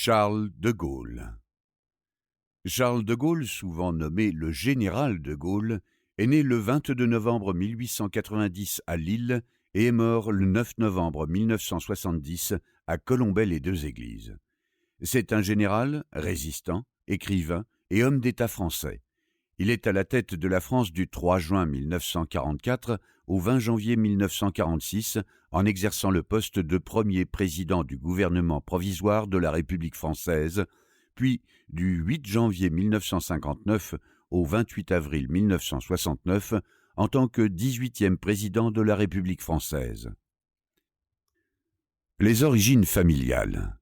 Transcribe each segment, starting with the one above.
Charles de Gaulle. Charles de Gaulle, souvent nommé le général de Gaulle, est né le 22 novembre 1890 à Lille et est mort le 9 novembre 1970 à Colombey-les-Deux-Églises. C'est un général, résistant, écrivain et homme d'État français. Il est à la tête de la France du 3 juin 1944 au 20 janvier 1946 en exerçant le poste de premier président du gouvernement provisoire de la République française, puis du 8 janvier 1959 au 28 avril 1969 en tant que 18e président de la République française. Les origines familiales.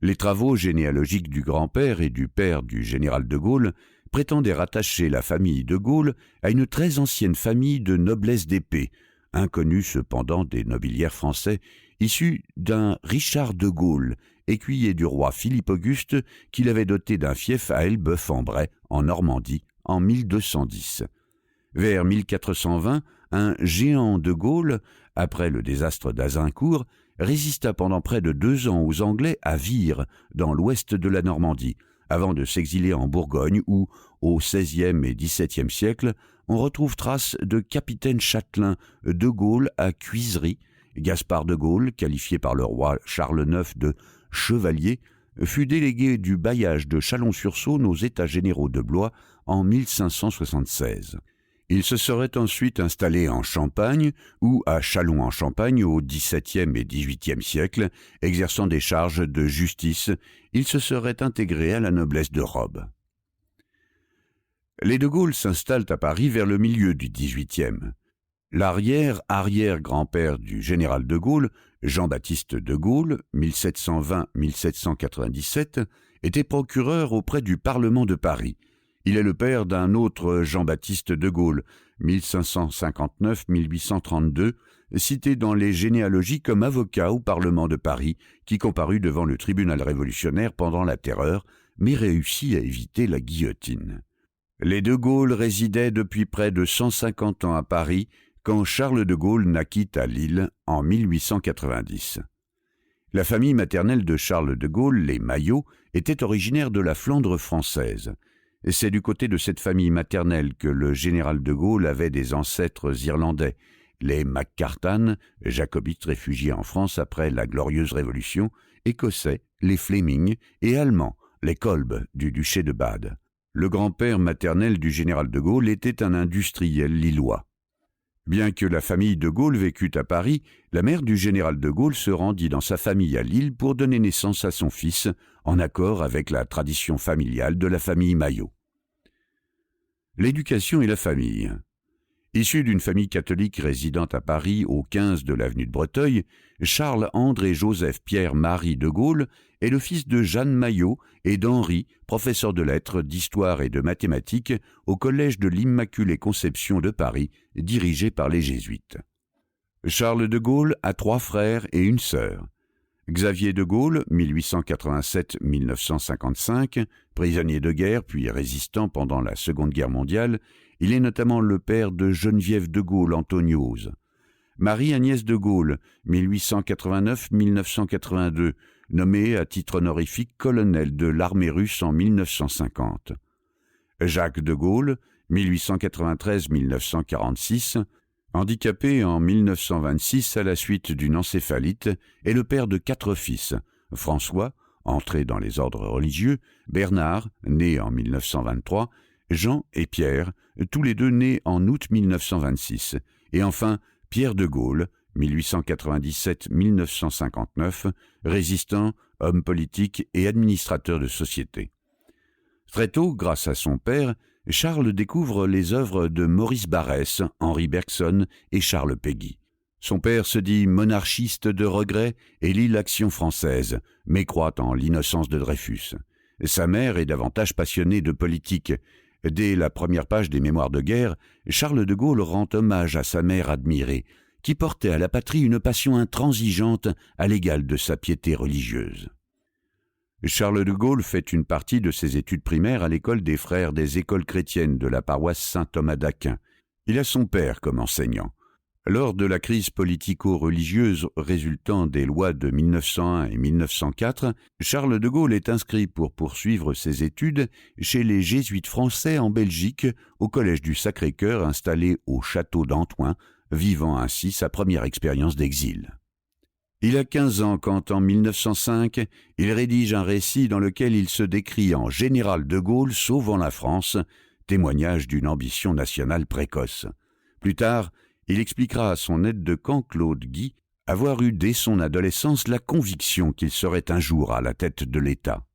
Les travaux généalogiques du grand-père et du père du général de Gaulle prétendaient rattacher la famille de Gaulle à une très ancienne famille de noblesse d'épée, inconnue cependant des nobiliaires français, issue d'un Richard de Gaulle, écuyer du roi Philippe-Auguste, qui l'avait doté d'un fief à Elbeuf-en-Bray, en Normandie, en 1210. Vers 1420, un géant de Gaulle, après le désastre d'Azincourt, résista pendant près de 2 ans aux Anglais à Vire, dans l'ouest de la Normandie, avant de s'exiler en Bourgogne où, au XVIe et XVIIe siècle, on retrouve trace de capitaine châtelain de Gaulle à Cuisery. Gaspard de Gaulle, qualifié par le roi Charles IX de « chevalier », fut délégué du bailliage de Chalon-sur-Saône aux États généraux de Blois en 1576. Il se serait ensuite installé en Champagne ou à Châlons-en-Champagne au XVIIe et XVIIIe siècle, exerçant des charges de justice. Il se serait intégré à la noblesse de robe. Les de Gaulle s'installent à Paris vers le milieu du XVIIIe. L'arrière-arrière-grand-père du général de Gaulle, Jean-Baptiste de Gaulle, 1720-1797, était procureur auprès du Parlement de Paris. Il est le père d'un autre Jean-Baptiste de Gaulle, 1559-1832, cité dans les généalogies comme avocat au Parlement de Paris, qui comparut devant le tribunal révolutionnaire pendant la Terreur, mais réussit à éviter la guillotine. Les de Gaulle résidaient depuis près de 150 ans à Paris, quand Charles de Gaulle naquit à Lille en 1890. La famille maternelle de Charles de Gaulle, les Maillot, était originaire de la Flandre française. C'est du côté de cette famille maternelle que le général de Gaulle avait des ancêtres irlandais, les MacCartan, jacobites réfugiés en France après la Glorieuse Révolution, écossais, les Fleming, et allemands, les Kolb du duché de Bade. Le grand-père maternel du général de Gaulle était un industriel lillois. Bien que la famille de Gaulle vécût à Paris, la mère du général de Gaulle se rendit dans sa famille à Lille pour donner naissance à son fils, en accord avec la tradition familiale de la famille Maillot. L'éducation et la famille. Issu d'une famille catholique résidant à Paris au 15 de l'avenue de Breteuil, Charles-André Joseph-Pierre-Marie de Gaulle est le fils de Jeanne Maillot et d'Henri, professeur de lettres, d'histoire et de mathématiques au collège de l'Immaculée Conception de Paris, dirigé par les jésuites. Charles de Gaulle a 3 frères et une sœur. Xavier de Gaulle, 1887-1955, prisonnier de guerre puis résistant pendant la Seconde Guerre mondiale, il est notamment le père de Geneviève de Gaulle Antoniose. Marie-Agnès de Gaulle, 1889-1982, nommée à titre honorifique colonel de l'armée russe en 1950. Jacques de Gaulle, 1893-1946, handicapé en 1926 à la suite d'une encéphalite, est le père de 4 fils, François, entré dans les ordres religieux, Bernard, né en 1923, Jean et Pierre, tous les deux nés en août 1926, et enfin Pierre de Gaulle, 1897-1959, résistant, homme politique et administrateur de société. Très tôt, grâce à son père, Charles découvre les œuvres de Maurice Barrès, Henri Bergson et Charles Péguy. Son père se dit monarchiste de regret et lit l'Action française, mais croit en l'innocence de Dreyfus. Sa mère est davantage passionnée de politique. Dès la première page des Mémoires de guerre, Charles de Gaulle rend hommage à sa mère admirée, qui portait à la patrie une passion intransigeante à l'égal de sa piété religieuse. Charles de Gaulle fait une partie de ses études primaires à l'école des frères des écoles chrétiennes de la paroisse Saint-Thomas d'Aquin. Il a son père comme enseignant. Lors de la crise politico-religieuse résultant des lois de 1901 et 1904, Charles de Gaulle est inscrit pour poursuivre ses études chez les jésuites français en Belgique, au collège du Sacré-Cœur installé au château d'Antoing, vivant ainsi sa première expérience d'exil. Il a 15 ans quand, en 1905, il rédige un récit dans lequel il se décrit en général de Gaulle sauvant la France, témoignage d'une ambition nationale précoce. Plus tard, il expliquera à son aide de camp Claude Guy avoir eu dès son adolescence la conviction qu'il serait un jour à la tête de l'État.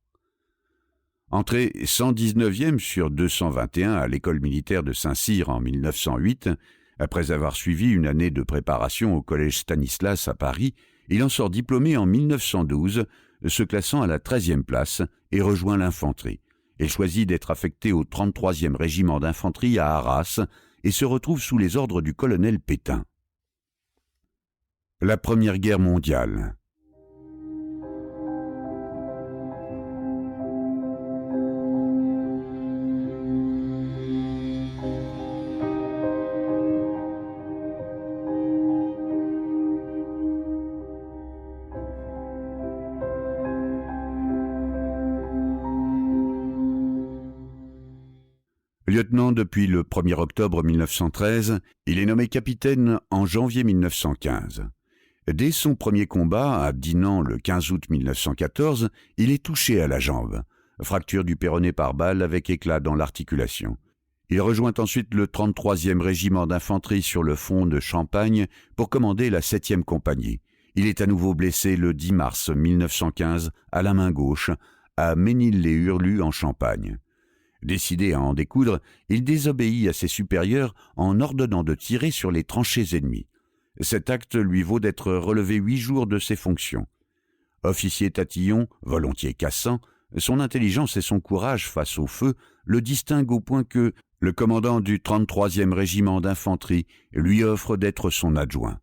Entré 119e sur 221 à l'école militaire de Saint-Cyr en 1908, après avoir suivi une année de préparation au collège Stanislas à Paris, il en sort diplômé en 1912, se classant à la 13e place et rejoint l'infanterie. Il choisit d'être affecté au 33e régiment d'infanterie à Arras et se retrouve sous les ordres du colonel Pétain. La Première Guerre mondiale. Lieutenant depuis le 1er octobre 1913, il est nommé capitaine en janvier 1915. Dès son premier combat, à Dinant le 15 août 1914, il est touché à la jambe, fracture du péroné par balle avec éclat dans l'articulation. Il rejoint ensuite le 33e régiment d'infanterie sur le front de Champagne pour commander la 7e compagnie. Il est à nouveau blessé le 10 mars 1915 à la main gauche, à Ménil-les-Hurlus en Champagne. Décidé à en découdre, il désobéit à ses supérieurs en ordonnant de tirer sur les tranchées ennemies. Cet acte lui vaut d'être relevé 8 jours de ses fonctions. Officier tatillon, volontiers cassant, son intelligence et son courage face au feu le distinguent au point que le commandant du 33e régiment d'infanterie lui offre d'être son adjoint.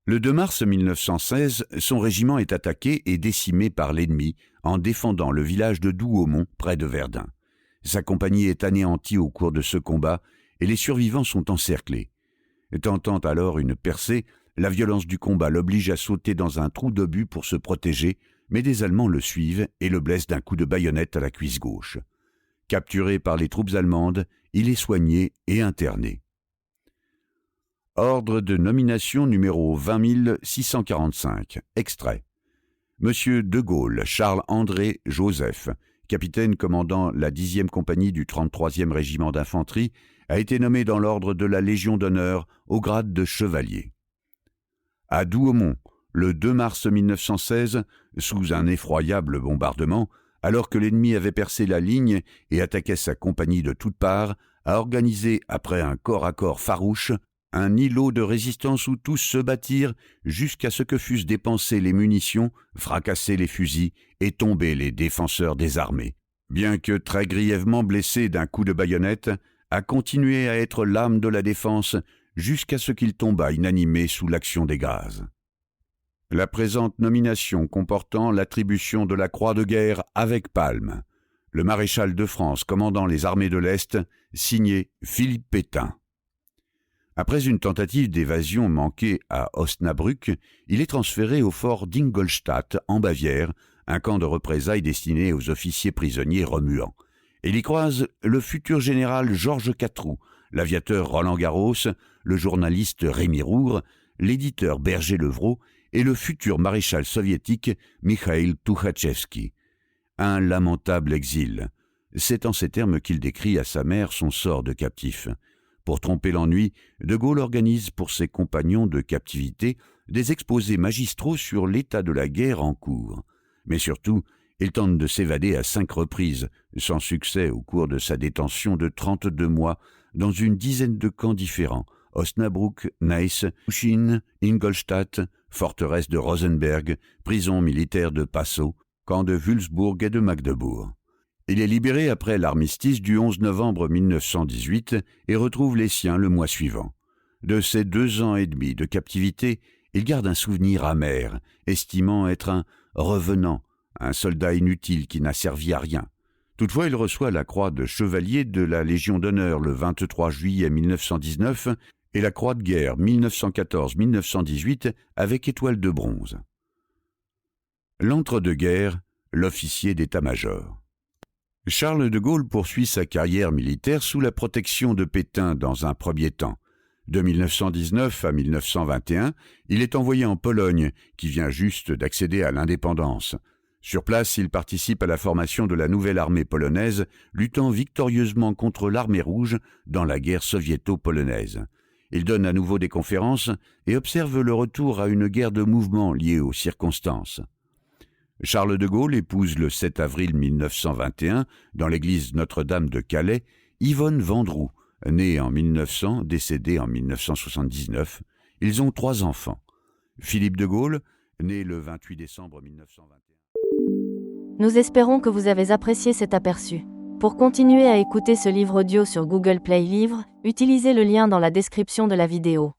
Le 2 mars 1916, son régiment est attaqué et décimé par l'ennemi en défendant le village de Douaumont, près de Verdun. Sa compagnie est anéantie au cours de ce combat et les survivants sont encerclés. Tentant alors une percée, la violence du combat l'oblige à sauter dans un trou d'obus pour se protéger, mais des Allemands le suivent et le blessent d'un coup de baïonnette à la cuisse gauche. Capturé par les troupes allemandes, il est soigné et interné. Ordre de nomination numéro 20645. Extrait. Monsieur de Gaulle, Charles-André Joseph, capitaine commandant la 10e compagnie du 33e régiment d'infanterie, a été nommé dans l'ordre de la Légion d'honneur au grade de chevalier. À Douaumont, le 2 mars 1916, sous un effroyable bombardement, alors que l'ennemi avait percé la ligne et attaquait sa compagnie de toutes parts, a organisé, après un corps à corps farouche, un îlot de résistance où tous se battirent jusqu'à ce que fussent dépensées les munitions, fracassés les fusils et tombés les défenseurs des armées. Bien que très grièvement blessé d'un coup de baïonnette, a continué à être l'âme de la défense jusqu'à ce qu'il tombât inanimé sous l'action des gaz. La présente nomination comportant l'attribution de la Croix de guerre avec palme. Le maréchal de France commandant les armées de l'Est, signé Philippe Pétain. Après une tentative d'évasion manquée à Osnabrück, il est transféré au fort d'Ingolstadt, en Bavière, un camp de représailles destiné aux officiers prisonniers remuants. Il y croise le futur général Georges Catroux, l'aviateur Roland Garros, le journaliste Rémy Roure, l'éditeur Berger Levrault et le futur maréchal soviétique Mikhaïl Tukhachevski. Un lamentable exil. C'est en ces termes qu'il décrit à sa mère son sort de captif. Pour tromper l'ennui, De Gaulle organise pour ses compagnons de captivité des exposés magistraux sur l'état de la guerre en cours. Mais surtout, il tente de s'évader à 5 reprises, sans succès au cours de sa détention de 32 mois, dans une dizaine de camps différents, Osnabrück, Neisse, Puchin, Ingolstadt, forteresse de Rosenberg, prison militaire de Passau, camp de Wülfsburg et de Magdebourg. Il est libéré après l'armistice du 11 novembre 1918 et retrouve les siens le mois suivant. De ces 2 ans et demi de captivité, il garde un souvenir amer, estimant être un revenant, un soldat inutile qui n'a servi à rien. Toutefois, il reçoit la croix de chevalier de la Légion d'honneur le 23 juillet 1919 et la Croix de guerre 1914-1918 avec étoile de bronze. L'entre-deux-guerres, l'officier d'état-major. Charles de Gaulle poursuit sa carrière militaire sous la protection de Pétain dans un premier temps. De 1919 à 1921, il est envoyé en Pologne, qui vient juste d'accéder à l'indépendance. Sur place, il participe à la formation de la nouvelle armée polonaise, luttant victorieusement contre l'armée rouge dans la guerre soviéto-polonaise. Il donne à nouveau des conférences et observe le retour à une guerre de mouvement liée aux circonstances. Charles de Gaulle épouse le 7 avril 1921, dans l'église Notre-Dame de Calais, Yvonne Vendroux, née en 1900, décédée en 1979. Ils ont 3 enfants. Philippe de Gaulle, né le 28 décembre 1921. Nous espérons que vous avez apprécié cet aperçu. Pour continuer à écouter ce livre audio sur Google Play Livres, utilisez le lien dans la description de la vidéo.